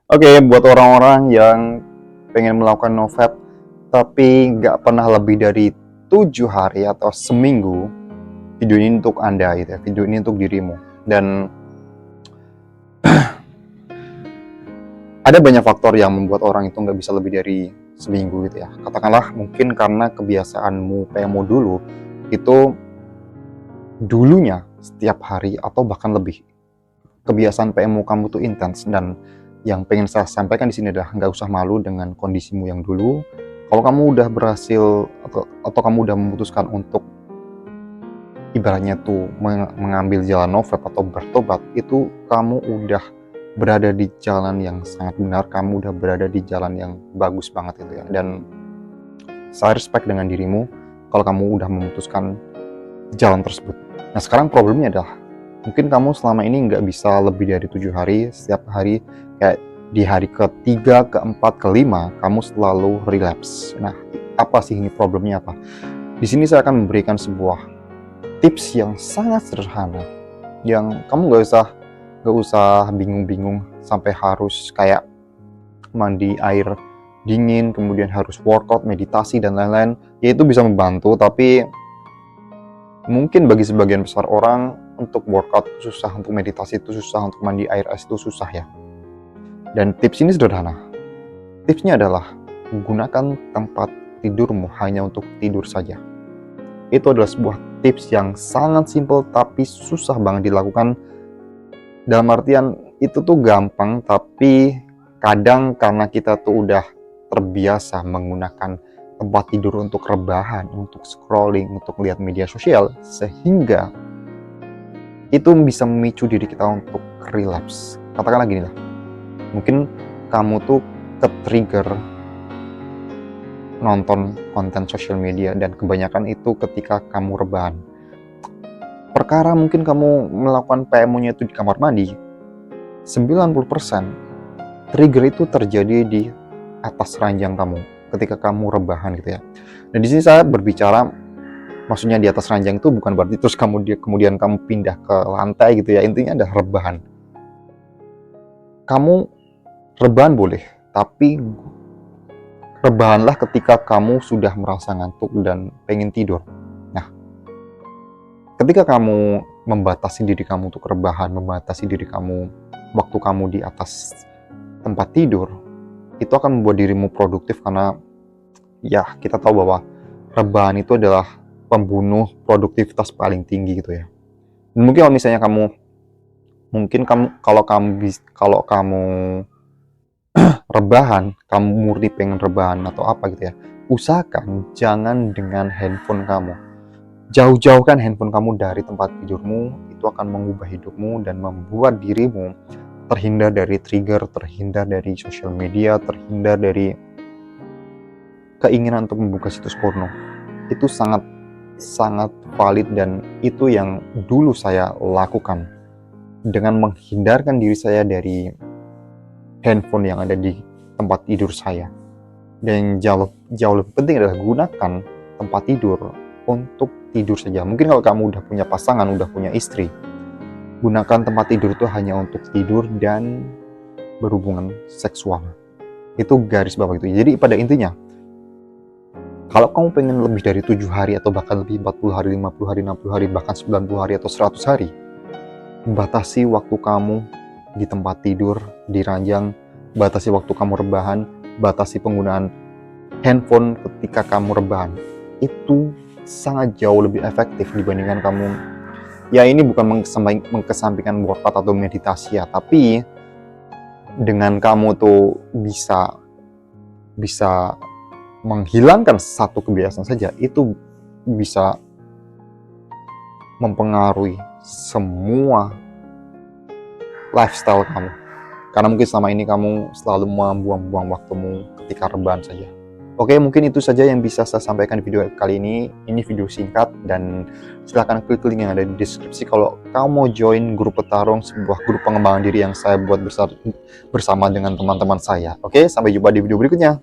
Oke, buat orang-orang yang pengen melakukan nofap tapi nggak pernah lebih dari 7 hari atau seminggu, video ini untuk Anda gitu ya, video ini untuk dirimu. Dan ada banyak faktor yang membuat orang itu nggak bisa lebih dari seminggu gitu ya. Katakanlah mungkin karena kebiasaanmu PMO dulu, itu dulunya setiap hari atau bahkan lebih. Kebiasaan PMO kamu tuh intens, dan yang pengen saya sampaikan di sini adalah nggak usah malu dengan kondisimu yang dulu. Kalau kamu udah berhasil atau kamu udah memutuskan untuk ibaratnya tuh mengambil jalan nofap atau bertobat, itu kamu udah berada di jalan yang sangat benar, kamu udah berada di jalan yang bagus banget itu ya. Dan saya respect dengan dirimu kalau kamu udah memutuskan jalan tersebut. Nah sekarang problemnya adalah mungkin kamu selama ini nggak bisa lebih dari 7 hari, setiap hari kayak di hari ketiga, keempat, kelima, kamu selalu relapse. Nah, apa sih ini problemnya apa? Di sini saya akan memberikan sebuah tips yang sangat sederhana, yang kamu nggak usah bingung-bingung sampai harus kayak mandi air dingin, kemudian harus workout, meditasi, dan lain-lain. Ya itu bisa membantu, tapi mungkin bagi sebagian besar orang untuk workout itu susah, untuk meditasi itu susah, untuk mandi air es itu susah ya. Dan tips ini sederhana. Tipsnya adalah gunakan tempat tidurmu hanya untuk tidur saja. Itu adalah sebuah tips yang sangat simpel tapi susah banget dilakukan. Dalam artian itu tuh gampang, tapi kadang karena kita tuh udah terbiasa menggunakan tempat tidur untuk rebahan, untuk scrolling, untuk lihat media sosial, sehingga itu bisa memicu diri kita untuk relapse. Katakanlah gini lah, mungkin kamu tuh ke-trigger nonton konten sosial media dan kebanyakan itu ketika kamu rebahan. Perkara mungkin kamu melakukan PMO-nya itu di kamar mandi, 90% trigger itu terjadi di atas ranjang kamu ketika kamu rebahan gitu ya. Dan di sini saya berbicara, maksudnya di atas ranjang itu bukan berarti terus kemudian kamu pindah ke lantai gitu ya. Intinya adalah rebahan. Kamu rebahan boleh, tapi rebahanlah ketika kamu sudah merasa ngantuk dan pengen tidur. Nah, ketika kamu membatasi diri kamu untuk rebahan, membatasi diri kamu waktu kamu di atas tempat tidur, itu akan membuat dirimu produktif karena ya kita tahu bahwa rebahan itu adalah pembunuh produktivitas paling tinggi gitu ya. Dan mungkin kalau misalnya kalau kamu rebahan, kamu murni pengen rebahan atau apa gitu ya, usahakan jangan dengan handphone kamu. Jauh-jauhkan handphone kamu dari tempat tidurmu. Itu akan mengubah hidupmu dan membuat dirimu terhindar dari trigger, terhindar dari sosial media, terhindar dari keinginan untuk membuka situs porno. Itu sangat valid, dan itu yang dulu saya lakukan dengan menghindarkan diri saya dari handphone yang ada di tempat tidur saya. Dan jauh lebih penting adalah gunakan tempat tidur untuk tidur saja. Mungkin kalau kamu udah punya pasangan, udah punya istri, gunakan tempat tidur itu hanya untuk tidur dan berhubungan seksual. Itu garis bawah itu. Jadi pada intinya, kalau kamu pengen lebih dari 7 hari atau bahkan lebih 40 hari, 50 hari, 60 hari, bahkan 90 hari atau 100 hari, batasi waktu kamu di tempat tidur, di ranjang, batasi waktu kamu rebahan, batasi penggunaan handphone ketika kamu rebahan. Itu sangat jauh lebih efektif dibandingkan kamu, ya ini bukan mengkesampingkan workout atau meditasi ya, tapi dengan kamu tuh bisa menghilangkan satu kebiasaan saja, itu bisa mempengaruhi semua lifestyle kamu. Karena mungkin selama ini kamu selalu membuang-buang waktumu ketika rebahan saja. Oke, mungkin itu saja yang bisa saya sampaikan di video kali ini. Ini video singkat, dan silahkan klik link yang ada di deskripsi kalau kamu mau join grup petarung, sebuah grup pengembangan diri yang saya buat bersama dengan teman-teman saya. Oke, sampai jumpa di video berikutnya.